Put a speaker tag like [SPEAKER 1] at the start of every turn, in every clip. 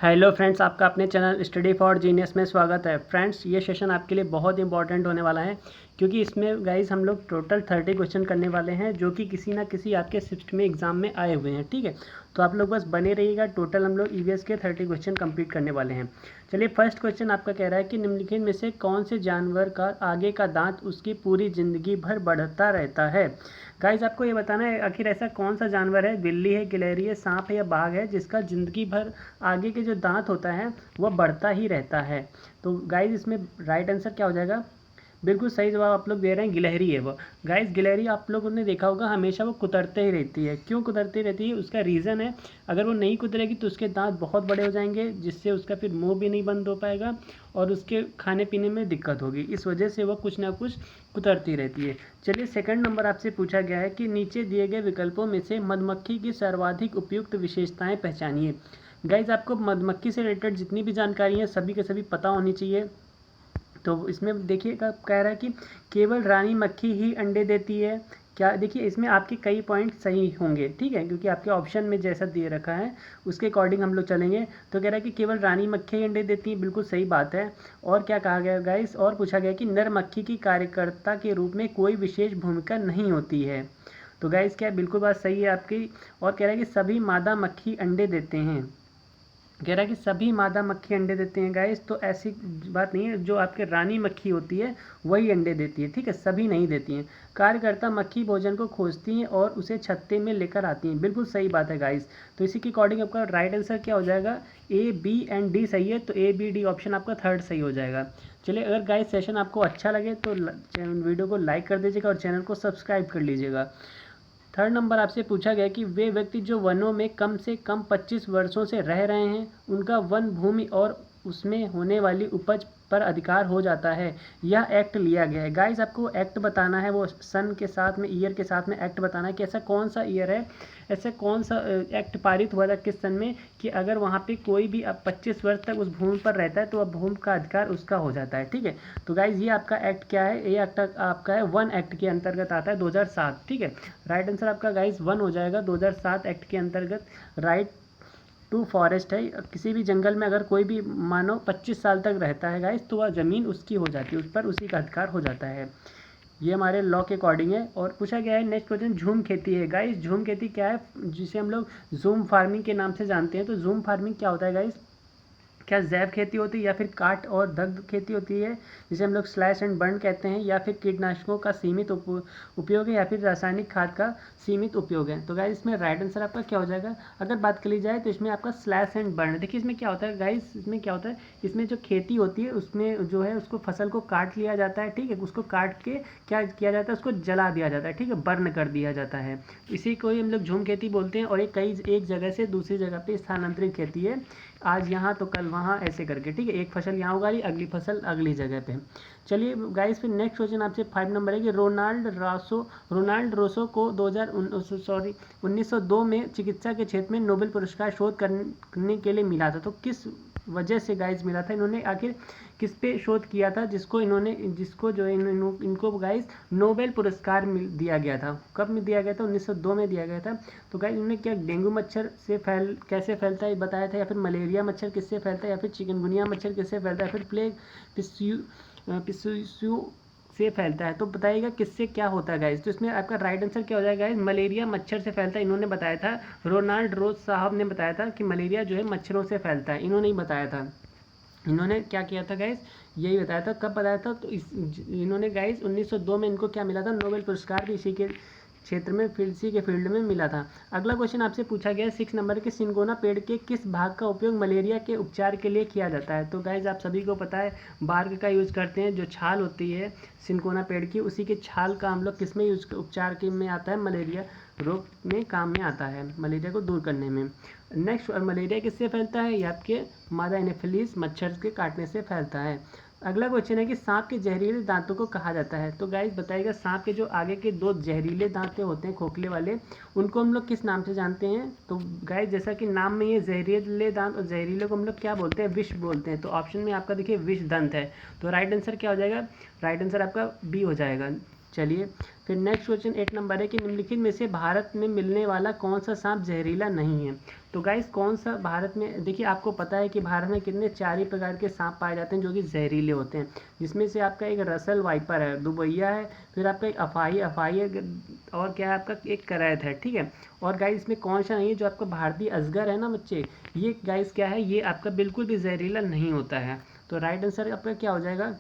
[SPEAKER 1] Hello friends, आपका अपने channel study for genius में स्वागत है। फ्रेंड्स, ये सेशन आपके लिए बहुत इंपॉर्टेंट होने वाला है क्योंकि इसमें गाइस हम लोग टोटल 30 क्वेश्चन करने वाले हैं जो कि किसी ना किसी आपके शिफ्ट में एग्जाम में आए हुए हैं। ठीक है, तो आप लोग बस बने रहिएगा। टोटल हम लोग ईवीएस के 30 क्वेश्चन कंप्लीट करने वाले हैं। चलिए, फर्स्ट क्वेश्चन आपका कह रहा है कि निम्नलिखित में से कौन से जानवर का आगे का दांत उसकी पूरी जिंदगी भर बढ़ता रहता है। गाइस, आपको ये बताना है आखिर ऐसा कौन सा जानवर है, बिल्ली है, गिलहरी है, सांप है या बाघ है, जिसका ज़िंदगी भर आगे के जो दांत होता है वह बढ़ता ही रहता है। तो गाइस, इसमें राइट आंसर क्या हो जाएगा? बिल्कुल सही जवाब आप लोग दे रहे हैं, गिलहरी है वो। गाइस, गिलहरी आप लोगों ने देखा होगा हमेशा वो कुतरते ही रहती है। क्यों कुतरती रहती है? उसका रीज़न है, अगर वो नहीं कुतरेगी तो उसके दांत बहुत बड़े हो जाएंगे, जिससे उसका फिर मुंह भी नहीं बंद हो पाएगा और उसके खाने पीने में दिक्कत होगी। इस वजह से वह कुछ ना कुछ कुतरती रहती है। चलिए, सेकंड नंबर आपसे पूछा गया है कि नीचे दिए गए विकल्पों में से मधुमक्खी की सर्वाधिक उपयुक्त विशेषताएं पहचानिए। गाइज, आपको मधुमक्खी से रिलेटेड जितनी भी जानकारी है सभी के सभी पता होनी चाहिए। तो इसमें देखिएगा, कह रहा है कि केवल रानी मक्खी ही अंडे देती है। क्या देखिए, इसमें आपके कई पॉइंट सही होंगे, ठीक है, क्योंकि आपके ऑप्शन में जैसा दे रखा है उसके अकॉर्डिंग हम लोग चलेंगे। तो कह रहा है कि केवल रानी मक्खी ही अंडे देती है, बिल्कुल सही बात है। और क्या कहा गया गाइस, और पूछा गया कि नर मक्खी की कार्यकर्ता के रूप में कोई विशेष भूमिका नहीं होती है। तो गाइस, क्या बिल्कुल बात सही है आपकी। और कह रहा है कि सभी मादा मक्खी अंडे देते हैं। कह रहा है कि सभी मादा मक्खी अंडे देते हैं गाइस, तो ऐसी बात नहीं है। जो आपके रानी मक्खी होती है वही अंडे देती है, ठीक है, सभी नहीं देती हैं। कार्यकर्ता मक्खी भोजन को खोजती हैं और उसे छत्ते में लेकर आती हैं, बिल्कुल सही बात है गाइस। तो इसी के अकॉर्डिंग आपका राइट आंसर क्या हो जाएगा? ए, बी एंड डी सही है, तो ए, बी, डी ऑप्शन आपका थर्ड सही हो जाएगा। चलिए, अगर गाइस सेशन आपको अच्छा लगे तो वीडियो को लाइक कर दीजिएगा और चैनल को सब्सक्राइब कर लीजिएगा। थर्ड नंबर आपसे पूछा गया कि वे व्यक्ति जो वनों में कम से कम 25 वर्षों से रह रहे हैं, उनका वन भूमि और उसमें होने वाली उपज पर अधिकार हो जाता है। यह एक्ट लिया गया है। गाइस, आपको एक्ट बताना है, वो सन के साथ में, ईयर के साथ में एक्ट बताना है कि ऐसा कौन सा ईयर है, ऐसा कौन सा एक्ट पारित हुआ था किस सन में, कि अगर वहाँ पे कोई भी अब 25 वर्ष तक उस भूमि पर रहता है तो अब भूमि का अधिकार उसका हो जाता है। ठीक है, तो गाइज ये आपका एक्ट क्या है? ये एक्ट आपका है वन एक्ट के अंतर्गत आता है 2007। ठीक है, राइट आंसर आपका गाइज वन हो जाएगा। 2007 एक्ट के अंतर्गत राइट टू फॉरेस्ट है। किसी भी जंगल में अगर कोई भी मानव 25 साल तक रहता है गाइस, तो वह ज़मीन उसकी हो जाती है, उस पर उसी का अधिकार हो जाता है। ये हमारे लॉ के अकॉर्डिंग है। और पूछा गया है नेक्स्ट क्वेश्चन, झूम खेती है। गाइस, झूम खेती क्या है? जिसे हम लोग जूम फार्मिंग के नाम से जानते हैं। तो जूम फार्मिंग क्या होता है गाइस? क्या जैव खेती होती है या फिर काट और दग्ध खेती होती है, जिसे हम लोग स्लैश एंड बर्न कहते हैं, या फिर कीटनाशकों का सीमित उपयोग है, या फिर रासायनिक खाद का सीमित उपयोग है। तो गाइस, इसमें राइट आंसर आपका क्या हो जाएगा? अगर बात कर ली जाए तो इसमें आपका स्लैश एंड बर्न। देखिए, इसमें क्या होता है गाइस, इसमें क्या होता है, इसमें जो खेती होती है उसमें जो है उसको फसल को काट लिया जाता है, ठीक है, उसको काट के क्या किया जाता है, उसको जला दिया जाता है, ठीक है, बर्न कर दिया जाता है। इसी को ही हम लोग झूम खेती बोलते हैं। और एक जगह से दूसरी जगह पे स्थानांतरित खेती है, आज यहाँ तो कल वहाँ, ऐसे करके, ठीक है, एक फसल यहाँ उगाई, अगली फसल अगली जगह पे। चलिए गाइस, फिर नेक्स्ट क्वेश्चन आपसे 5 नंबर है कि रोनाल्ड रोसो को 1902 में चिकित्सा के क्षेत्र में नोबेल पुरस्कार शोध करने के लिए मिला था। तो किस वजह से गाइस मिला था? इन्होंने आखिर किस पे शोध किया था जिसको जो इनको गाइस नोबेल पुरस्कार दिया गया था? कब में दिया गया था? 1902 में दिया गया था। तो गाइस, इन्होंने क्या डेंगू मच्छर से कैसे फैलता है बताया था, या फिर मलेरिया मच्छर किससे फैलता है, या फिर चिकनगुनिया मच्छर किससे फैलता है, फिर प्लेग पिस्यू से फैलता है। तो बताइएगा किससे क्या होता है गाइस? तो इसमें आपका राइट आंसर क्या हो जाएगा गाइस? मलेरिया मच्छर से फैलता है, इन्होंने बताया था। रोनाल्ड रोज साहब ने बताया था कि मलेरिया जो है मच्छरों से फैलता है, इन्होंने ही बताया था। इन्होंने क्या किया था गाइस? यही बताया था। कब बताया था? तो इन्होंने गाइस 1902 में इनको क्या मिला था? नोबेल पुरस्कार भी इसी के क्षेत्र में, इसी के फील्ड में मिला था। अगला क्वेश्चन आपसे पूछा गया 6 नंबर के, सिनकोना पेड़ के किस भाग का उपयोग मलेरिया के उपचार के लिए किया जाता है? तो गाइज, आप सभी को पता है बार्ग का यूज़ करते हैं। जो छाल होती है सिनकोना पेड़ की, उसी के छाल का हम लोग किस में यूज, उपचार के में आता है? मलेरिया रोग में काम में आता है, मलेरिया को दूर करने में। नेक्स्ट, मलेरिया किससे फैलता है? ये आपके मादा एनोफिलीज मच्छर के काटने से फैलता है। अगला क्वेश्चन है कि सांप के जहरीले दांतों को कहा जाता है। तो गाइस बताइएगा, सांप के जो आगे के 2 जहरीले दांतें होते हैं खोखले वाले, उनको हम लोग किस नाम से जानते हैं? तो गाइस, जैसा कि नाम में ये जहरीले दांत, और जहरीले को हम लोग क्या बोलते हैं? विष बोलते हैं। तो ऑप्शन में आपका देखिए विष दंत है। तो राइट आंसर क्या हो जाएगा? राइट आंसर आपका बी हो जाएगा। चलिए फिर नेक्स्ट क्वेश्चन 8 नंबर है कि निम्नलिखित में से भारत में मिलने वाला कौन सा सांप जहरीला नहीं है। तो गाइस कौन सा भारत में, देखिए आपको पता है कि भारत में कितने 4 ही प्रकार के सांप पाए जाते हैं जो कि जहरीले होते हैं, जिसमें से आपका एक रसल वाइपर है, दुबैया है, फिर आपका एक अफाई है, और क्या है आपका एक करैत है, ठीक है। और गाइस इसमें कौन सा नहीं है, जो आपका भारतीय अजगर है ना बच्चे, ये गाइस क्या है, ये आपका बिल्कुल भी जहरीला नहीं होता है। तो राइट आंसर आपका क्या हो जाएगा,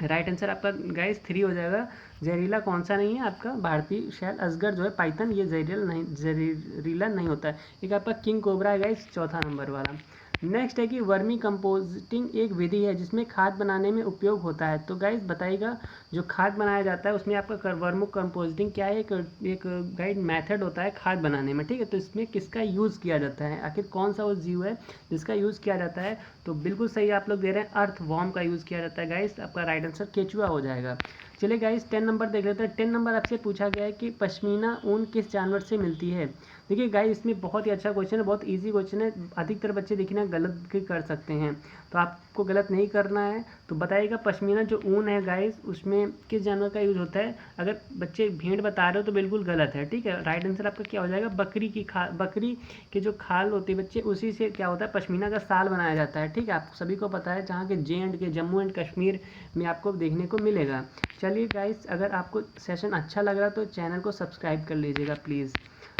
[SPEAKER 1] राइट आंसर आपका गाइस 3 हो जाएगा। जहरीला कौन सा नहीं है, आपका भारतीय शैल अजगर जो है पाइथन, ये जहरीला नहीं होता है। एक आपका किंग कोबरा है गाइस, चौथा नंबर वाला। नेक्स्ट है कि वर्मी कंपोस्टिंग एक विधि है जिसमें खाद बनाने में उपयोग होता है। तो गाइस बताइएगा, जो खाद बनाया जाता है उसमें आपका वर्मी कंपोस्टिंग क्या है, एक गाइड मेथड होता है खाद बनाने में, ठीक है। तो इसमें किसका यूज़ किया जाता है, आखिर कौन सा वो जीव है जिसका यूज़ किया जाता है। तो बिल्कुल सही आप लोग दे रहे हैं, अर्थ वॉर्म का यूज़ किया जाता है गाइस, आपका राइट आंसर केचुआ हो जाएगा। चलिए गाइस 10 नंबर देख लेते हैं। 10 नंबर आपसे पूछा गया है कि पश्मीना ऊन किस जानवर से मिलती है। देखिए गाइस इसमें बहुत ही अच्छा क्वेश्चन है, बहुत इजी क्वेश्चन है, अधिकतर बच्चे देखिए ना गलत भी कर सकते हैं, तो आपको गलत नहीं करना है। तो बताइएगा पश्मीना जो ऊन है गाइस उसमें किस जानवर का यूज़ होता है। अगर बच्चे भेड़ बता रहे हो तो बिल्कुल गलत है, ठीक है। राइट आंसर आपका क्या हो जाएगा, बकरी की जो खाल होती है बच्चे, उसी से क्या होता है पश्मीना का साल बनाया जाता है, ठीक है। आप सभी को पता है, जहाँ के JNK जम्मू एंड कश्मीर में आपको देखने को मिलेगा। चलिए गाइस अगर आपको सेशन अच्छा लग रहा है तो चैनल को सब्सक्राइब कर लीजिएगा प्लीज़।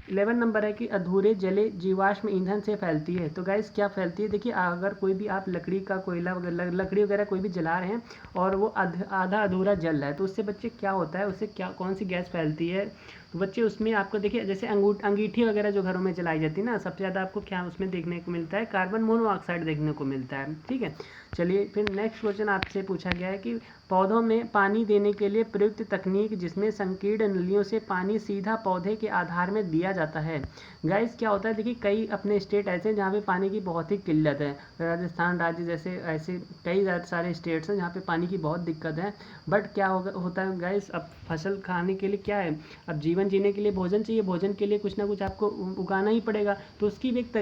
[SPEAKER 1] 11 नंबर है कि अधूरे जले जीवाश्म ईंधन से फैलती है। तो गाइस क्या फैलती है, देखिए अगर कोई भी आप लकड़ी का कोयला वगैरह लकड़ी वगैरह कोई भी जला रहे हैं और वो आधा अधूरा जल रहा है, तो उससे बच्चे क्या होता है, उससे क्या कौन सी गैस फैलती है। तो बच्चे उसमें आपको देखिए जैसे अंगीठी वगैरह जो घरों में जलाई जाती है ना, सबसे ज़्यादा आपको क्या उसमें देखने को मिलता है, कार्बन मोनोऑक्साइड देखने को मिलता है, ठीक है। चलिए फिर नेक्स्ट क्वेश्चन आपसे पूछा गया है कि पौधों में पानी देने के लिए प्रयुक्त तकनीक जिसमें संकीर्ण नलियों से पानी सीधा पौधे के आधार में दिया जाता है। गाइस क्या होता है, देखिए कई अपने स्टेट ऐसे हैं जहाँ पे पानी की बहुत ही किल्लत है, राजस्थान राज्य जैसे ऐसे कई सारे स्टेट्स हैं जहाँ पे पानी की बहुत दिक्कत है। बट क्या होता है गाइस, अब फसल खाने के लिए क्या है, अब जीवन जीने के लिए भोजन चाहिए, भोजन के लिए कुछ ना कुछ आपको उगाना ही पड़ेगा। तो उसकी भी एक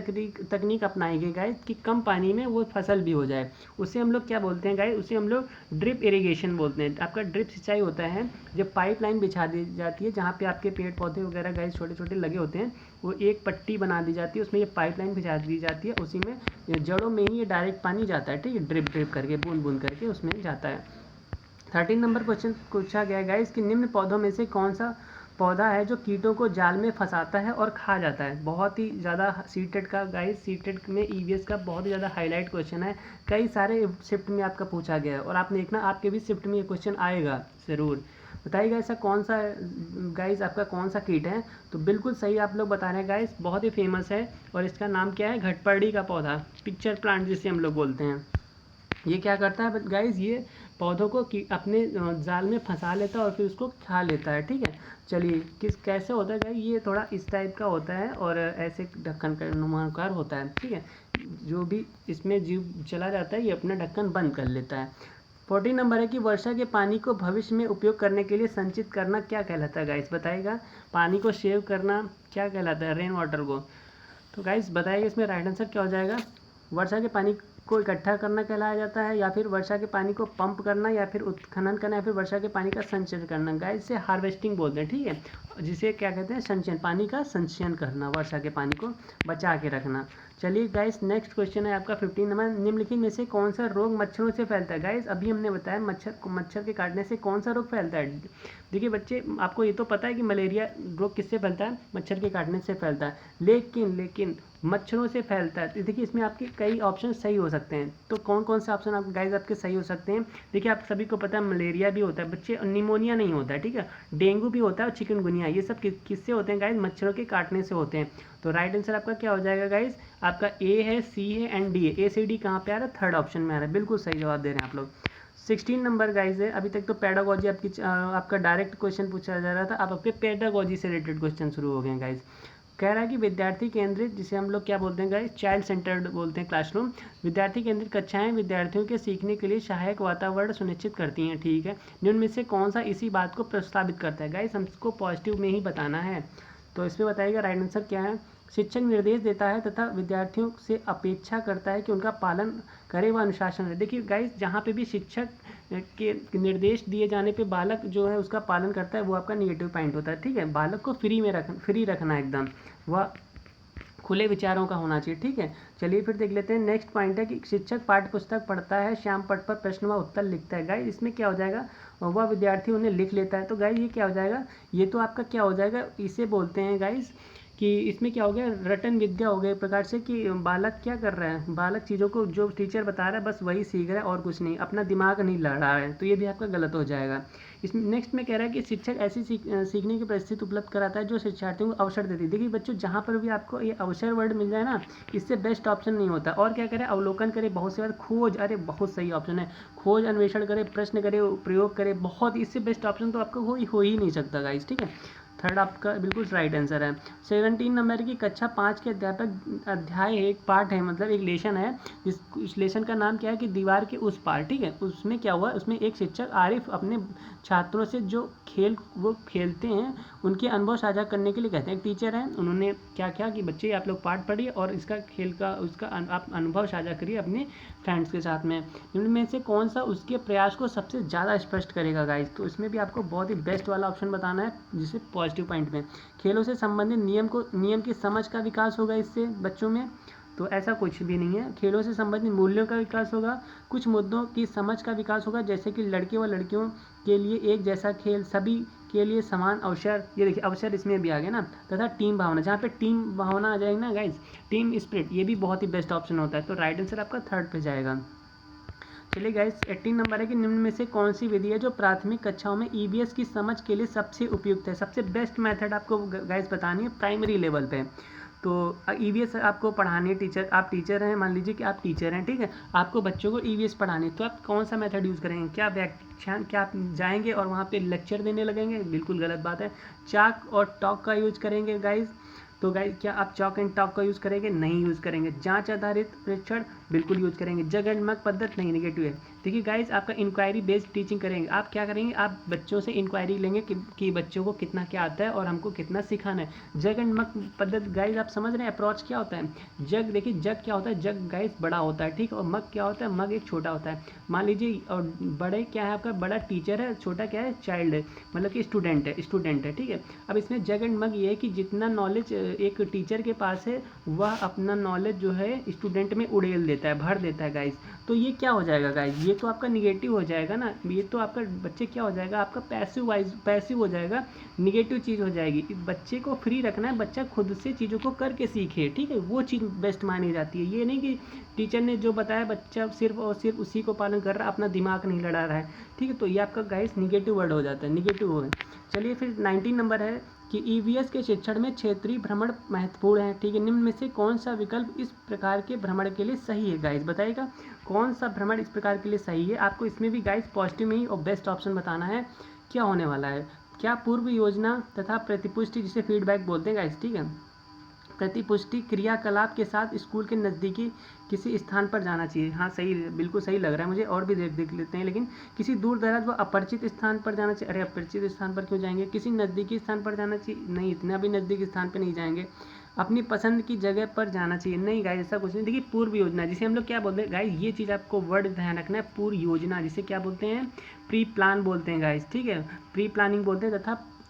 [SPEAKER 1] तकनीक अपनाई गई गाइस कि कम पानी में वो फसल भी हो जाए। उसे हम लोग क्या बोलते हैं गाइस, उसे हम लोग ड्रिप इरिगेशन बोलते हैं। आपका ड्रिप सिंचाई होता है जब पाइपलाइन बिछा दी जाती है, जहाँ पे आपके पेड़ पौधे वगैरह गाइस छोटे छोटे लगे होते हैं, वो एक पट्टी बना दी जाती है, उसमें ये पाइपलाइन बिछा दी जाती है, उसी में जड़ों में ही ये डायरेक्ट पानी जाता है, ठीक है, ड्रिप ड्रिप करके बूंद बूंद करके उसमें जाता है। 13 नंबर क्वेश्चन पूछा गया गाइस कि निम्न पौधों में से कौन सा पौधा है जो कीटों को जाल में फंसाता है और खा जाता है। बहुत ही ज़्यादा सीटेड का गाइस, सीटेड में EVS का बहुत ही ज़्यादा हाईलाइट क्वेश्चन है, कई सारे शिफ्ट में आपका पूछा गया है और आप देखना आपके भी शिफ्ट में ये क्वेश्चन आएगा ज़रूर। बताइएगा ऐसा कौन सा गाइस, आपका कौन सा कीट है। तो बिल्कुल सही आप लोग बता रहे हैं गाइस, बहुत ही फेमस है और इसका नाम क्या है, घटपर्डी का पौधा, पिक्चर प्लांट जिसे हम लोग बोलते हैं। ये क्या करता है गाइस, ये पौधों को अपने जाल में फंसा लेता है और फिर उसको खा लेता है, ठीक है। चलिए कैसे होता है गाइस, ये थोड़ा इस टाइप का होता है और ऐसे ढक्कन का नुमाकार होता है, ठीक है। जो भी इसमें जीव चला जाता है ये अपना ढक्कन बंद कर लेता है। 14 नंबर है कि वर्षा के पानी को भविष्य में उपयोग करने के लिए संचित करना क्या कहलाता है गाइस। बताइएगा पानी को सेव करना क्या कहलाता है, रेन वाटर को। तो गाइस बताइएगा इसमें राइट आंसर क्या हो जाएगा, वर्षा के पानी को इकट्ठा करना कहलाया जाता है, या फिर वर्षा के पानी को पंप करना, या फिर उत्खनन करना, या फिर वर्षा के पानी का संचयन करना। गाइस से हार्वेस्टिंग बोलते हैं, ठीक है, जिसे क्या कहते हैं, संचयन, पानी का संचयन करना, वर्षा के पानी को बचा के रखना। चलिए गाइस नेक्स्ट क्वेश्चन है आपका 15 नंबर, निम्नलिखित में से कौन सा रोग मच्छरों से फैलता है। गाइस अभी हमने बताया मच्छर के काटने से कौन सा रोग फैलता है। देखिए बच्चे आपको ये तो पता है कि मलेरिया रोग किससे फैलता है, मच्छर के काटने से फैलता है, लेकिन मच्छरों से फैलता है। तो देखिए इसमें आपके कई ऑप्शन सही हो सकते हैं, तो कौन कौन से ऑप्शन आप गाइस आपके सही हो सकते हैं। देखिए आप सभी को पता है मलेरिया भी होता है बच्चे, निमोनिया नहीं होता है, ठीक है, डेंगू भी होता है और चिकनगुनिया, ये सब किससे होते हैं गाइस, मच्छरों के काटने से होते हैं। तो राइट आंसर आपका क्या हो जाएगा गाइस, आपका A है, C है एंड D है। A से D कहाँ पे आ रहा है, थर्ड ऑप्शन में आ रहा है, बिल्कुल सही जवाब दे रहे हैं आप लोग। 16 नंबर गाइस है, अभी तक तो पेडागोजी आपका डायरेक्ट क्वेश्चन पूछा जा रहा था, अब आपके पेडागोजी से रिलेटेड क्वेश्चन शुरू हो गए हैं गाइस। कह रहा है कि विद्यार्थी केंद्रित, जिसे हम लोग क्या बोलते हैं गाइस, चाइल्ड सेंटर्ड बोलते हैं क्लासरूम, विद्यार्थी केंद्रित कक्षाएं विद्यार्थियों के सीखने के लिए सहायक वातावरण सुनिश्चित करती हैं, ठीक है। जिनमें से कौन सा इसी बात को प्रस्तावित करता है। गाइस हमको पॉजिटिव में ही बताना है, तो इसमें बताइएगा राइट आंसर क्या है। शिक्षक निर्देश देता है तथा विद्यार्थियों से अपेक्षा करता है कि उनका पालन करे व अनुशासन रहे। देखिए गाइस जहाँ पे भी शिक्षक के निर्देश दिए जाने पे बालक जो है उसका पालन करता है, वो आपका निगेटिव पॉइंट होता है। ठीक है, बालक को फ्री रखना एकदम, वह खुले विचारों का होना चाहिए। ठीक है, चलिए फिर देख लेते हैं। नेक्स्ट पॉइंट है कि शिक्षक पाठ्य पुस्तक पढ़ता है, श्याम पट पर प्रश्न व उत्तर लिखता है। गाइस इसमें क्या हो जाएगा, वह विद्यार्थी उन्हें लिख लेता है। तो गाइस ये क्या हो जाएगा, ये तो आपका क्या हो जाएगा, इसे बोलते हैं गाइस कि इसमें क्या हो गया, रटन विद्या हो गई एक प्रकार से, कि बालक क्या कर रहा है, बालक चीज़ों को जो टीचर बता रहा है बस वही सीख रहा है और कुछ नहीं, अपना दिमाग नहीं लड़ रहा है। तो ये भी आपका गलत हो जाएगा। इसमें नेक्स्ट में कह रहा है कि शिक्षक ऐसी सीखने की परिस्थिति उपलब्ध कराता है जो शिक्षार्थियों को अवसर देती है। देखिए बच्चों, जहाँ पर भी आपको ये अवसर वर्ड मिल जाए ना, इससे बेस्ट ऑप्शन नहीं होता। और क्या करें, अवलोकन करें, बहुत से बार खोज, अरे बहुत सही ऑप्शन है, खोज अन्वेषण करें, प्रश्न करें, प्रयोग करें, बहुत इससे बेस्ट ऑप्शन तो आपका हो ही नहीं सकता गाइस। ठीक है, थर्ड आपका बिल्कुल राइट आंसर है। 17 नंबर की कक्षा 5 के अध्यापक अध्याय एक पाठ है, मतलब एक लेसन है, इस लेसन का नाम क्या है कि दीवार के उस पार। ठीक है, उसमें क्या हुआ, उसमें एक शिक्षक आरिफ अपने छात्रों से जो खेल वो खेलते हैं उनके अनुभव साझा करने के लिए कहते हैं। एक टीचर हैं, उन्होंने क्या किया कि बच्चे आप लोग पाठ पढ़िए और इसका खेल का उसका आप अनुभव साझा करिए अपने फ्रेंड्स के साथ में। इनमें से कौन सा उसके प्रयास को सबसे ज़्यादा स्पष्ट करेगा गाइस। तो इसमें भी आपको बहुत ही बेस्ट वाला ऑप्शन बताना है, जिसे पॉजिटिव पॉइंट में खेलों से संबंधित नियम की समझ का विकास होगा इससे बच्चों में। तो ऐसा कुछ भी नहीं है, खेलों से संबंधित मूल्यों का विकास होगा, कुछ मुद्दों की समझ का विकास होगा, जैसे कि लड़के व लड़कियों के लिए एक जैसा खेल, सभी के लिए समान अवसर, ये देखिए अवसर इसमें भी आ गया ना, तथा टीम भावना, जहाँ पे टीम भावना आ जाएगी ना गाइज, टीम स्पिरिट, ये भी बहुत ही बेस्ट ऑप्शन होता है। तो राइट आंसर आपका थर्ड पे जाएगा। चलिए गाइस 18 नंबर है कि निम्न में से कौन सी विधि है जो प्राथमिक कक्षाओं में ईवीएस की समझ के लिए सबसे उपयुक्त है। सबसे बेस्ट मेथड आपको गाइस बतानी है प्राइमरी लेवल पे। तो ईवीएस आपको पढ़ानी है, आप टीचर हैं, मान लीजिए कि आप टीचर हैं, ठीक है, आपको बच्चों को ईवीएस पढ़ानी है, तो आप कौन सा मेथड यूज़ करेंगे, क्या व्याख्यान, क्या आप जाएंगे और वहाँ पे लेक्चर देने लगेंगे, बिल्कुल गलत बात है। चाक और टॉक का यूज करेंगे गाइज, तो गाइज क्या आप चॉक एंड टॉक का यूज़ करेंगे, नहीं यूज़ करेंगे। जांच आधारित परीक्षण बिल्कुल यूज़ करेंगे। जग एंड मग पद्धति नहीं, नेगेटिव है। देखिए गाइज आपका इंक्वायरी बेस्ड टीचिंग करेंगे। आप क्या करेंगे, आप बच्चों से इंक्वायरी लेंगे कि बच्चों को कितना क्या आता है और हमको कितना सिखाना है। जग एंड मग पद्धति गाइज आप समझ रहे हैं अप्रोच क्या होता है। जग देखिए, जग क्या होता है, जग गाइज बड़ा होता है, ठीक, और मग क्या होता है, मग एक छोटा होता है। मान लीजिए, और बड़े क्या है आपका, बड़ा टीचर है, छोटा क्या है, चाइल्ड है, मतलब कि स्टूडेंट है, ठीक है। अब इसमें जग एंड मग ये है कि जितना नॉलेज एक टीचर के पास है वह अपना नॉलेज जो है स्टूडेंट में उड़ेल देता है, भर देता है गाइज। तो ये क्या हो जाएगा गाइज, ये तो आपका निगेटिव हो जाएगा ना, ये तो आपका बच्चे क्या हो जाएगा, आपका पैसिव हो जाएगा, निगेटिव चीज़ हो जाएगी। इस बच्चे को फ्री रखना है, बच्चा खुद से चीज़ों को करके सीखे, ठीक है, वो चीज़ बेस्ट मानी जाती है। ये नहीं कि टीचर ने जो बताया बच्चा सिर्फ और सिर्फ उसी को पालन कर रहा है, अपना दिमाग नहीं लड़ा रहा है, ठीक है। तो ये आपका गाइज निगेटिव वर्ड हो जाता है, निगेटिव हो है। चलिए फिर 19 नंबर है कि ईवीएस के शिक्षण में क्षेत्रीय भ्रमण महत्वपूर्ण है, ठीक है। निम्न में से कौन सा विकल्प इस प्रकार के भ्रमण के लिए सही है, गाइज बताइएगा कौन सा भ्रमण इस प्रकार के लिए सही है। आपको इसमें भी गाइज पॉजिटिव में ही और बेस्ट ऑप्शन बताना है क्या होने वाला है। क्या पूर्व योजना तथा प्रतिपुष्टि, जिसे फीडबैक बोलते हैं गाइज, ठीक है, प्रतिपुष्टि क्रियाकलाप के साथ स्कूल के नज़दीकी किसी स्थान पर जाना चाहिए। हाँ सही, बिल्कुल सही लग रहा है मुझे, और भी देख लेते हैं। लेकिन किसी दूर दराज व अपरिचित स्थान पर जाना चाहिए। अरे अपरिचित स्थान पर क्यों जाएंगे, किसी नज़दीकी स्थान पर जाना चाहिए, नहीं इतना भी नज़दीकी स्थान पर नहीं जाएंगे। अपनी पसंद की जगह पर जाना चाहिए, नहीं गाइस ऐसा कुछ नहीं। देखिए पूर्व योजना, जिसे हम लोग क्या बोलते हैं गाइस, ये चीज़ आपको वर्ड ध्यान रखना है, पूर्व योजना जिसे क्या बोलते हैं, प्री प्लान बोलते हैं गाइस, ठीक है, प्री प्लानिंग बोलते हैं।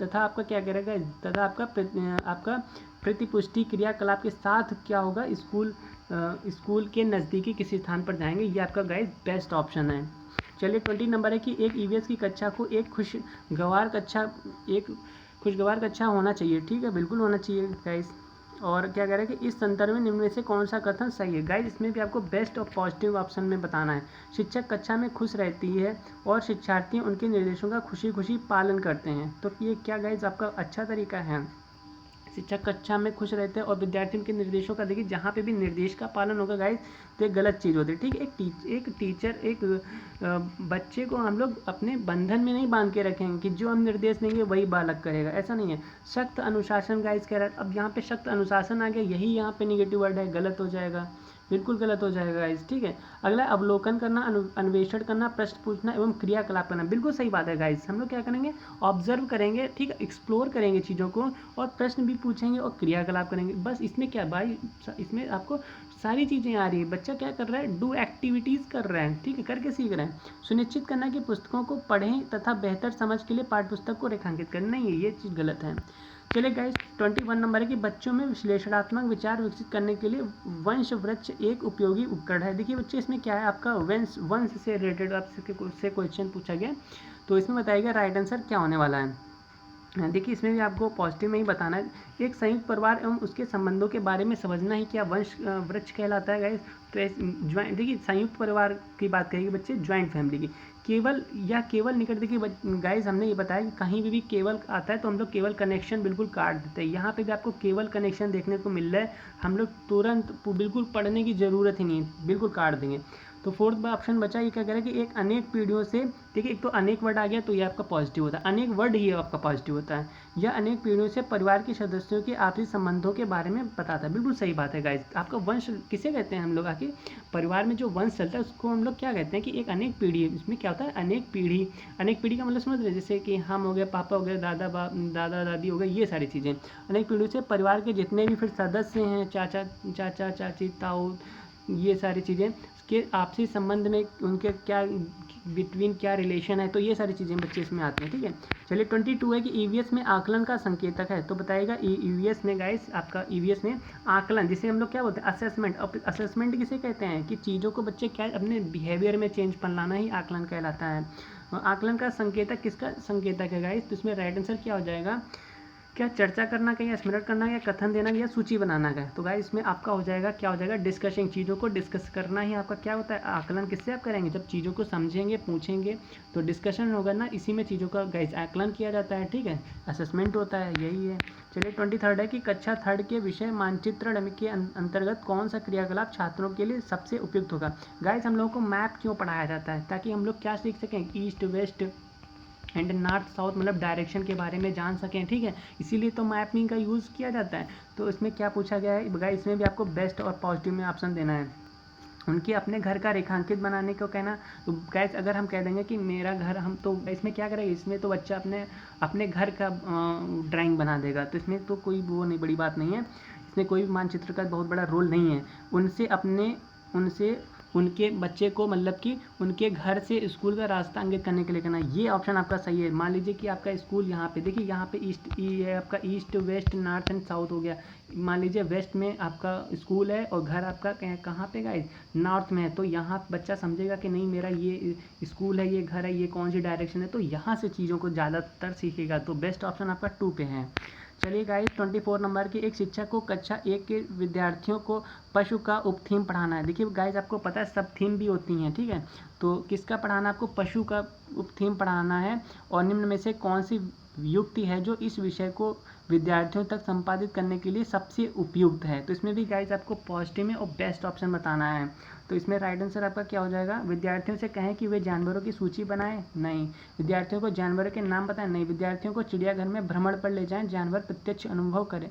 [SPEAKER 1] तथा आपका क्या करेगा, तथा आपका प्रतिपुष्टि क्रियाकलाप के साथ क्या होगा, स्कूल के नज़दीकी किसी स्थान पर जाएंगे, ये आपका गाइस बेस्ट ऑप्शन है। चलिए 20 नंबर है कि एक ईवीएस की कक्षा को एक खुशगवार कक्षा होना चाहिए, ठीक है, बिल्कुल होना चाहिए गाइस। और क्या कह रहे हैं कि इस संदर्भ में निम्न में से कौन सा कथन सही है, गाइस इसमें भी आपको बेस्ट और पॉजिटिव ऑप्शन में बताना है। शिक्षक कक्षा में खुश रहती है और शिक्षार्थी उनके निर्देशों का खुशी खुशी पालन करते हैं, तो ये क्या गाइस आपका अच्छा तरीका है। शिक्षक कक्षा में खुश रहते हैं और विद्यार्थी उनके निर्देशों का, देखिए जहाँ पे भी निर्देश का पालन होगा गाइस तो एक गलत चीज़ होती है, ठीक है। एक टीचर एक बच्चे को हम लोग अपने बंधन में नहीं बांध के रखेंगे कि जो हम निर्देश देंगे वही बालक करेगा, ऐसा नहीं है। सख्त अनुशासन गाइस कह रहा है, अब यहाँ पे सख्त अनुशासन आ गया, यही यहाँ पे निगेटिव वर्ड है, गलत हो जाएगा। बिल्कुल गलत हो जाएगा गाइस, ठीक है। अगला अवलोकन करना, अन्वेषण करना, प्रश्न पूछना एवं क्रियाकलाप करना, बिल्कुल सही बात है गाइस। हम लोग क्या करेंगे, ऑब्जर्व करेंगे, ठीक है, एक्सप्लोर करेंगे चीज़ों को और प्रश्न भी पूछेंगे और क्रियाकलाप करेंगे। बस इसमें क्या भाई, इसमें आपको सारी चीज़ें आ रही है। बच्चा क्या कर रहा है, डू एक्टिविटीज़ कर रहा है, ठीक है, करके सीख रहा है। सुनिश्चित करना कि पुस्तकों को पढ़ें तथा बेहतर समझ के लिए पाठ्यपुस्तक को रेखांकित करें, नहीं ये चीज़ गलत है। चलिए गाइस 21 नंबर है कि बच्चों में विश्लेषणात्मक विचार विकसित करने के लिए वंश वृक्ष एक उपयोगी उपकरण है। देखिए बच्चे, इसमें क्या है, आपका वंश से रिलेटेड आपसे क्वेश्चन पूछा गया, तो इसमें बताइएगा राइट आंसर क्या होने वाला है। देखिए इसमें भी आपको पॉजिटिव में ही बताना है। एक संयुक्त परिवार एवं उसके संबंधों के बारे में समझना ही क्या वंश वृक्ष कहलाता है गाइस। तो ज्वाइंट, देखिए संयुक्त परिवार की बात करेंगे बच्चे, ज्वाइंट फैमिली की। केवल निकट, देखिए गाइस हमने ये बताया कि कहीं भी केवल आता है तो हम लोग केवल कनेक्शन बिल्कुल काट देते हैं। यहाँ पे भी आपको केवल कनेक्शन देखने को मिल रहा है, हम लोग तुरंत बिल्कुल पढ़ने की ज़रूरत ही नहीं है, बिल्कुल काट देंगे। तो फोर्थ ऑप्शन बचा, ये क्या कह रहा है कि एक अनेक पीढ़ियों से, देखिए एक तो अनेक वर्ड आ गया तो ये आपका पॉजिटिव होता है, अनेक वर्ड ही आपका पॉजिटिव होता है। यह अनेक पीढ़ियों से परिवार के सदस्यों के आपसी संबंधों के बारे में बताता है, बिल्कुल सही बात है गाइस। आपका वंश किसे कहते हैं हम लोग, आके परिवार में जो वंश चलता है उसको हम लोग क्या कहते हैं कि एक अनेक पीढ़ी है। इसमें क्या होता है, अनेक पीढ़ी, अनेक पीढ़ी का मतलब समझ रहे, जैसे कि हम हो गए, पापा हो गए, दादा दादी हो गए, ये सारी चीज़ें अनेक पीढ़ियों से परिवार के जितने भी फिर सदस्य हैं, चाचा चाची ताऊ, ये सारी चीज़ें के आपसी संबंध में उनके क्या बिटवीन क्या रिलेशन है, तो ये सारी चीज़ें बच्चे इसमें आती हैं, ठीक है। चलिए 22 है कि ईवीएस में आकलन का संकेतक है, तो बताइएगा ईवीएस में गाइस, आपका ईवीएस में आकलन, जिसे हम लोग क्या बोलते हैं, असेसमेंट। असेसमेंट किसे कहते हैं कि चीज़ों को बच्चे क्या अपने बिहेवियर में चेंज लाना ही आकलन कहलाता है। आकलन का संकेतक किसका संकेतक है गाइस, तो इसमें राइट आंसर क्या हो जाएगा, क्या चर्चा करना का, या स्मरण करना, या कथन देना, या सूची बनाना का। तो गाइस इसमें आपका हो जाएगा, क्या हो जाएगा, डिस्कशिंग, चीज़ों को डिस्कस करना ही आपका क्या होता है, आकलन किससे आप करेंगे, जब चीज़ों को समझेंगे, पूछेंगे, तो डिस्कशन होगा ना, इसी में चीज़ों का गाइस आकलन किया जाता है, ठीक है, असेसमेंट होता है, यही है। चलिए 23 है कि कक्षा 3 के विषय मानचित्रण के अंतर्गत कौन सा क्रियाकलाप छात्रों के लिए सबसे उपयुक्त होगा। गाइस हम लोगों को मैप क्यों पढ़ाया जाता है, ताकि हम लोग क्या सीख सकें, east west and north south, मतलब डायरेक्शन के बारे में जान सकें, ठीक है, इसीलिए तो मैपिंग का यूज़ किया जाता है। तो इसमें क्या पूछा गया है गाइस, इसमें भी आपको बेस्ट और पॉजिटिव में ऑप्शन देना है। उनके अपने घर का रेखांकित बनाने को कहना, तो गैस अगर हम कह देंगे कि मेरा घर, हम तो इसमें क्या करेंगे, इसमें तो बच्चा अपने घर का ड्राइंग बना देगा, तो इसमें तो कोई वो नहीं, बड़ी बात नहीं है, इसमें कोई भी मानचित्र का बहुत बड़ा रोल नहीं है। उनसे उनके बच्चे को, मतलब कि उनके घर से स्कूल का रास्ता अंकित करने के लिए कहना, ये ऑप्शन आपका सही है। मान लीजिए कि आपका स्कूल यहाँ पे, देखिए यहाँ पे है आपका east west north and south हो गया। मान लीजिए वेस्ट में आपका स्कूल है और घर आपका कहाँ पे गाइस, नॉर्थ में है, तो यहाँ बच्चा समझेगा कि नहीं मेरा ये स्कूल है, ये घर है, ये कौन सी डायरेक्शन है, तो यहाँ से चीज़ों को ज़्यादातर सीखेगा। तो बेस्ट ऑप्शन आपका 2 पे है। चलिए गाइस 24 नंबर की, एक शिक्षक को कक्षा 1 के विद्यार्थियों को पशु का उपथीम पढ़ाना है। देखिए गाइस आपको पता है सब थीम भी होती हैं, ठीक है, तो किसका पढ़ाना, आपको पशु का उपथीम पढ़ाना है। और निम्न में से कौन सी युक्ति है जो इस विषय को विद्यार्थियों तक संपादित करने के लिए सबसे उपयुक्त है। तो इसमें भी गाइस आपको पॉजिटिव में और बेस्ट ऑप्शन बताना है। तो इसमें राइट आंसर आपका क्या हो जाएगा, विद्यार्थियों से कहें कि वे जानवरों की सूची बनाएं, नहीं। विद्यार्थियों को जानवरों के नाम बताएं, नहीं। विद्यार्थियों को चिड़ियाघर में भ्रमण पर ले जाएं, जानवर प्रत्यक्ष अनुभव करें,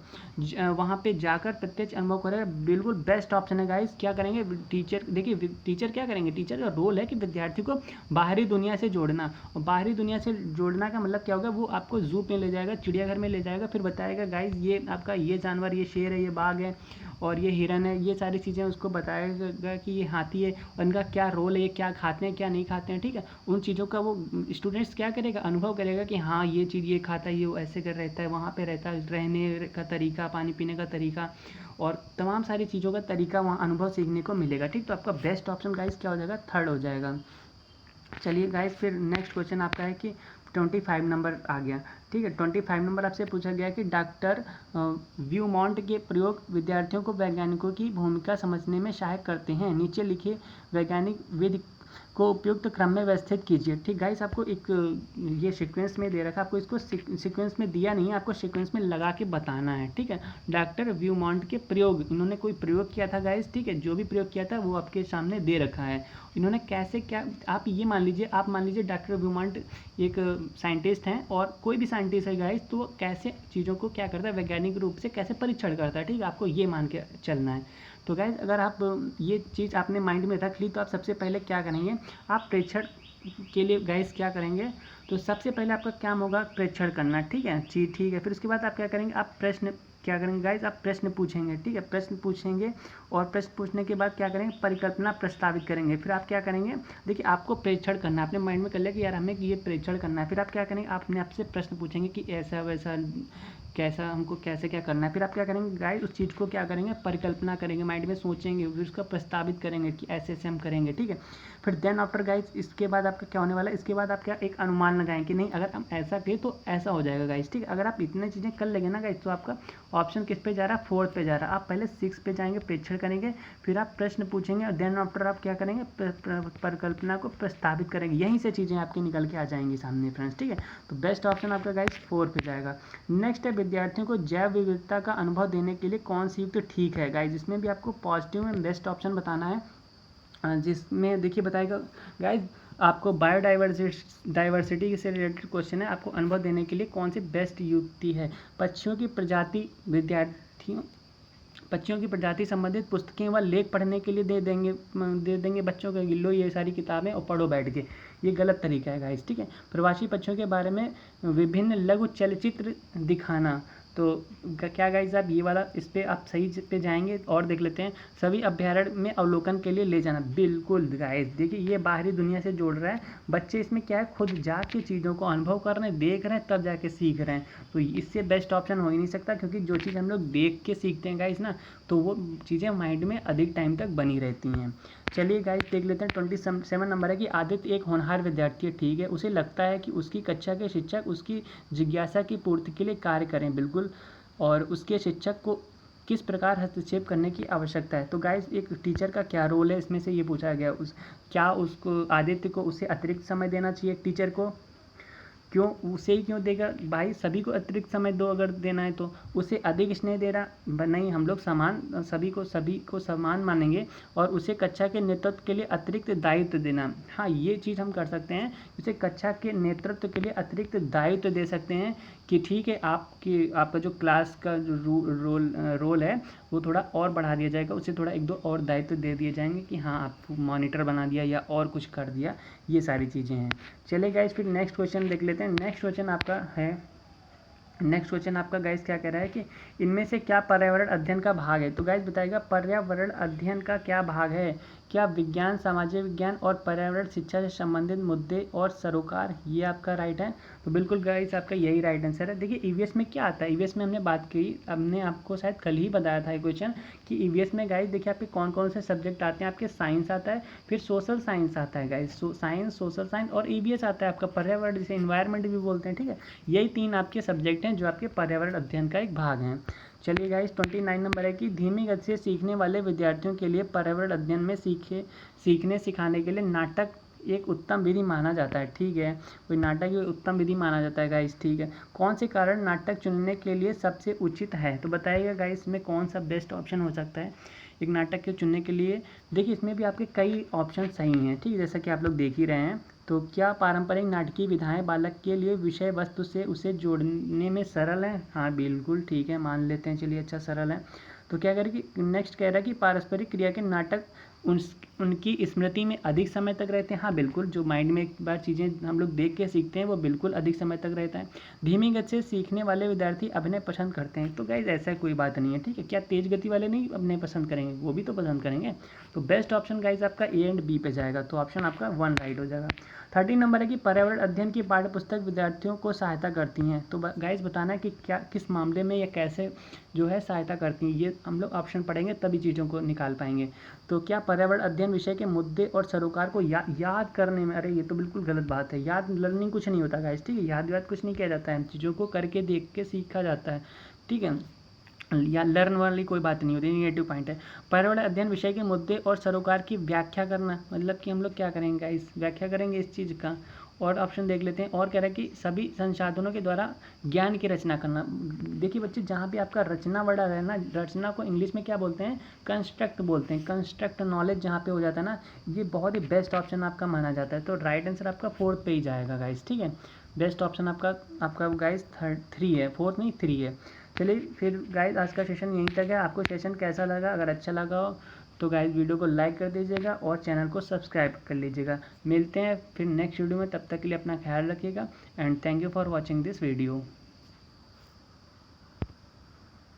[SPEAKER 1] वहाँ पे जाकर प्रत्यक्ष अनुभव करें, बिल्कुल बेस्ट ऑप्शन है गाइस। क्या करेंगे टीचर, देखिए टीचर क्या करेंगे, टीचर का रोल है कि विद्यार्थी को बाहरी दुनिया से जोड़ना, और बाहरी दुनिया से जोड़ना का मतलब क्या होगा, वो आपको जू में ले जाएगा, चिड़ियाघर में ले जाएगा, फिर बताएगा गाइस ये आपका ये जानवर, ये शेर है, ये बाघ है और ये हिरन है, ये सारी चीज़ें उसको बताएगा कि ये हाथी है, उनका क्या रोल है, ये क्या खाते हैं क्या नहीं खाते हैं, ठीक है। उन चीज़ों का वो स्टूडेंट्स क्या करेगा, अनुभव करेगा कि हाँ ये चीज़ ये खाता है, ये ऐसे कर रहता है, वहाँ पे रहता है, रहने का तरीका, पानी पीने का तरीका और तमाम सारी चीज़ों का तरीका वहाँ अनुभव सीखने को मिलेगा, ठीक। तो आपका बेस्ट ऑप्शन गाइस क्या हो जाएगा, 3rd हो जाएगा। चलिए गाइस फिर नेक्स्ट क्वेश्चन आपका है कि 25 नंबर आ गया, ठीक है। 25 नंबर आपसे पूछा गया कि डॉक्टर व्यूमॉन्ट के प्रयोग विद्यार्थियों को वैज्ञानिकों की भूमिका समझने में सहायक करते हैं। नीचे लिखे वैज्ञानिक विधि को उपयुक्त क्रम में व्यवस्थित कीजिए, ठीक। गाइस आपको एक ये सीक्वेंस में दे रखा है, आपको इसको सीक्वेंस में दिया नहीं है, आपको सीक्वेंस में लगा के बताना है, ठीक है। डॉक्टर व्यूमॉन्ट के प्रयोग, इन्होंने कोई प्रयोग किया था गाइस, ठीक है, जो भी प्रयोग किया था वो आपके सामने दे रखा है। इन्होंने कैसे क्या, आप ये मान लीजिए डॉक्टर व्यूमॉन्ट एक साइंटिस्ट हैं, और कोई भी साइंटिस्ट है गाइस, तो वो कैसे चीज़ों को क्या करता है, वैज्ञानिक रूप से कैसे परीक्षण करता है, ठीक है, आपको ये मान के चलना है, तो गाइज अगर आप ये चीज़ आपने माइंड में रख ली तो आप सबसे पहले क्या करेंगे, आप प्रेक्षण के लिए गाइज क्या करेंगे, तो सबसे पहले आपका काम होगा प्रेक्षण करना, ठीक है जी, ठीक है। फिर उसके बाद आप क्या करेंगे, आप प्रश्न क्या करेंगे गाइज, आप प्रश्न पूछेंगे, ठीक है, प्रश्न पूछेंगे और प्रश्न पूछने के बाद क्या करेंगे, परिकल्पना प्रस्तावित करेंगे। फिर आप क्या करेंगे, देखिए आपको प्रेक्षण करना है, आपने माइंड में कर लिया कि यार हमें ये प्रेक्षण करना है। फिर आप क्या करेंगे, आप अपने आपसे प्रश्न पूछेंगे कि ऐसा वैसा कैसा हमको कैसे क्या करना है। फिर आप क्या करेंगे गाइस, उस चीज़ को क्या करेंगे, परिकल्पना करेंगे, माइंड में सोचेंगे, फिर उसका प्रस्तावित करेंगे कि ऐसे ऐसे हम करेंगे, ठीक है। फिर देन आफ्टर गाइस इसके बाद आपका क्या होने वाला है, इसके बाद आप क्या एक अनुमान लगाएं कि नहीं अगर हम ऐसा करें तो ऐसा हो जाएगा गाइस, ठीक है। अगर आप इतने चीज़ें कर लेंगे ना गाइस तो आपका ऑप्शन किस पे जा रहा है, 4 पे जा रहा है। आप पहले 6 पे जाएंगे, प्रेक्षण करेंगे, फिर आप प्रश्न पूछेंगे और देन आफ्टर आप क्या करेंगे, परिकल्पना को प्रस्तावित करेंगे। यहीं से चीज़ें आपकी निकल के आ जाएंगी सामने फ्रेंड्स, ठीक है। तो बेस्ट ऑप्शन आपका गाइस 4 पे जाएगा। नेक्स्ट है, विद्यार्थियों को जैव विविधता का अनुभव देने के लिए कौन सी युक्त ठीक है गाइज। इसमें भी आपको पॉजिटिव में बेस्ट ऑप्शन बताना है, जिसमें देखिए बताएगा गाइज आपको बायोडाइवर्सिटी से रिलेटेड क्वेश्चन है, आपको अनुभव देने के लिए कौन सी बेस्ट युक्ति है। पक्षियों की प्रजाति संबंधित पुस्तकें व लेख पढ़ने के लिए दे देंगे बच्चों को, लो ये सारी किताबें और पढ़ो बैठ के, ये गलत तरीका है गाइस, ठीक है। प्रवासी पक्षियों के बारे में विभिन्न लघु चलचित्र दिखाना, तो क्या गाइज आप ये वाला इस पर आप सही पे जाएंगे और देख लेते हैं। सभी अभ्यारण्य में अवलोकन के लिए ले जाना, बिल्कुल गाइज देखिए ये बाहरी दुनिया से जोड़ रहा है, बच्चे इसमें क्या है खुद जाके चीज़ों को अनुभव कर रहे हैं, देख रहे हैं, तब जाके सीख रहे हैं। तो इससे बेस्ट ऑप्शन हो ही नहीं सकता, क्योंकि जो चीज़ हम लोग देख के सीखते हैं गाइज ना, तो वो चीज़ें माइंड में अधिक टाइम तक बनी रहती हैं। चलिए गाइज देख लेते हैं। 27 नंबर है कि आदित्य एक होनहार विद्यार्थी है, ठीक है। उसे लगता है कि उसकी कक्षा के शिक्षक उसकी जिज्ञासा की पूर्ति के लिए कार्य करें, बिल्कुल, और उसके शिक्षक को किस प्रकार हस्तक्षेप करने की आवश्यकता है। तो गाइज एक टीचर का क्या रोल है इसमें से ये पूछा गया, क्या उसको आदित्य को उसे अतिरिक्त समय देना चाहिए टीचर को, क्यों उसे ही क्यों देगा भाई, सभी को अतिरिक्त समय दो, अगर देना है तो उसे अधिक स्नेह दे रहा नहीं, हम लोग समान सभी को समान मानेंगे, और उसे कक्षा के नेतृत्व के लिए अतिरिक्त दायित्व देना, हाँ ये चीज़ हम कर सकते हैं, उसे कक्षा के नेतृत्व के लिए अतिरिक्त दायित्व दे सकते हैं कि ठीक है आपका जो क्लास का जो रोल है वो थोड़ा और बढ़ा दिया जाएगा, उसे थोड़ा 1-2 और दायित्व दे दिए जाएंगे कि हाँ आप मॉनिटर बना दिया या और कुछ कर दिया, ये सारी चीज़ें हैं। चलिए गाइस फिर नेक्स्ट क्वेश्चन देख लेते हैं। नेक्स्ट क्वेश्चन आपका गाइस क्या कह रहा है कि इनमें से क्या पर्यावरण अध्ययन का भाग है। तो गाइस बताइएगा पर्यावरण अध्ययन का क्या भाग है, क्या विज्ञान, सामाजिक विज्ञान और पर्यावरण शिक्षा से संबंधित मुद्दे और सरोकार, ये आपका राइट है। तो बिल्कुल गाइस आपका यही राइट आंसर है। देखिए ईवीएस में क्या आता है, ईवीएस में हमने बात की, हमने आपको शायद कल ही बताया था ये क्वेश्चन कि ईवीएस में गाइस देखिए आपके कौन कौन से सब्जेक्ट आते हैं, आपके साइंस आता है, फिर सोशल साइंस आता है गाइस, साइंस, सोशल साइंस और ईवीएस आता है आपका पर्यावरण, जिसे इन्वायरमेंट भी बोलते हैं, ठीक है। यही 3 आपके सब्जेक्ट हैं जो आपके पर्यावरण अध्ययन का एक भाग हैं। चलिए गाइस 29 नंबर है कि धीमी गति से सीखने वाले विद्यार्थियों के लिए पर्यावरण अध्ययन में सीखने सिखाने के लिए नाटक एक उत्तम विधि माना जाता है, ठीक है। कोई नाटक एक उत्तम विधि माना जाता है गाइस, ठीक है। कौन से कारण नाटक चुनने के लिए सबसे उचित है, तो बताइएगा गाइस इसमें कौन सा बेस्ट ऑप्शन हो सकता है एक नाटक के चुनने के लिए। देखिए इसमें भी आपके कई ऑप्शन सही हैं, ठीक है, जैसा कि आप लोग देख ही रहे हैं। तो क्या पारंपरिक नाटकीय विधाएं बालक के लिए विषय वस्तु से उसे जोड़ने में सरल है, हाँ बिल्कुल ठीक है, मान लेते हैं, चलिए अच्छा सरल है। तो क्या करें कि नेक्स्ट कह रहा है कि पारस्परिक क्रिया के नाटक उनकी स्मृति में अधिक समय तक रहते हैं, हाँ बिल्कुल, जो माइंड में एक बार चीज़ें हम लोग देख के सीखते हैं वो बिल्कुल अधिक समय तक रहता है। धीमी गति से सीखने वाले विद्यार्थी अभिनय पसंद करते हैं, तो गाइज ऐसा कोई बात नहीं है, ठीक है। क्या तेज गति वाले नहीं अभिनय पसंद करेंगे, वो भी तो पसंद करेंगे। तो बेस्ट ऑप्शन गाइज आपका ए एंड बी पे जाएगा, तो ऑप्शन आपका 1 राइट हो जाएगा। 30 नंबर है कि पर्यावरण अध्ययन की पाठ्यपुस्तक विद्यार्थियों को सहायता करती हैं, तो गाइज बताना है कि क्या किस मामले में या कैसे जो है सहायता करती हैं, ये हम लोग ऑप्शन पढ़ेंगे तभी चीज़ों को निकाल पाएंगे। तो क्या पर्यावरण अध्ययन विषय के मुद्दे और सरोकार को याद करने में, अरे ये तो बिल्कुल गलत बात है, याद लर्निंग कुछ नहीं होता गाइस, ठीक है, याद कुछ नहीं किया जाता है, चीज़ों को करके देख के सीखा जाता है, ठीक है, या लर्न वाली कोई बात नहीं होती, निगेटिव पॉइंट है। पर्यावरण अध्ययन विषय के मुद्दे और सरोकार की व्याख्या करना, मतलब कि हम लोग क्या करेंगे गाइस, व्याख्या करेंगे इस चीज़ का। और ऑप्शन देख लेते हैं, और कह रहा है कि सभी संसाधनों के द्वारा ज्ञान की रचना करना। देखिए बच्चे जहाँ भी आपका रचना वर्ड है ना, रचना को इंग्लिश में क्या बोलते हैं, कंस्ट्रक्ट बोलते हैं, कंस्ट्रक्ट नॉलेज जहाँ पे हो जाता है ना, ये बहुत ही बेस्ट ऑप्शन आपका माना जाता है। तो राइट आंसर आपका 4th पे ही जाएगा गाइस, ठीक है। बेस्ट ऑप्शन आपका गाइस 3 है, 4th नहीं 3 है। चलिए फिर गाइस आज का सेशन यहीं तक है। आपको सेशन कैसा लगा? अगर अच्छा लगा हो तो गाइस वीडियो को लाइक कर दीजिएगा और चैनल को सब्सक्राइब कर लीजिएगा। मिलते हैं फिर नेक्स्ट वीडियो में, तब तक के लिए अपना ख्याल रखिएगा and thank you for watching this video.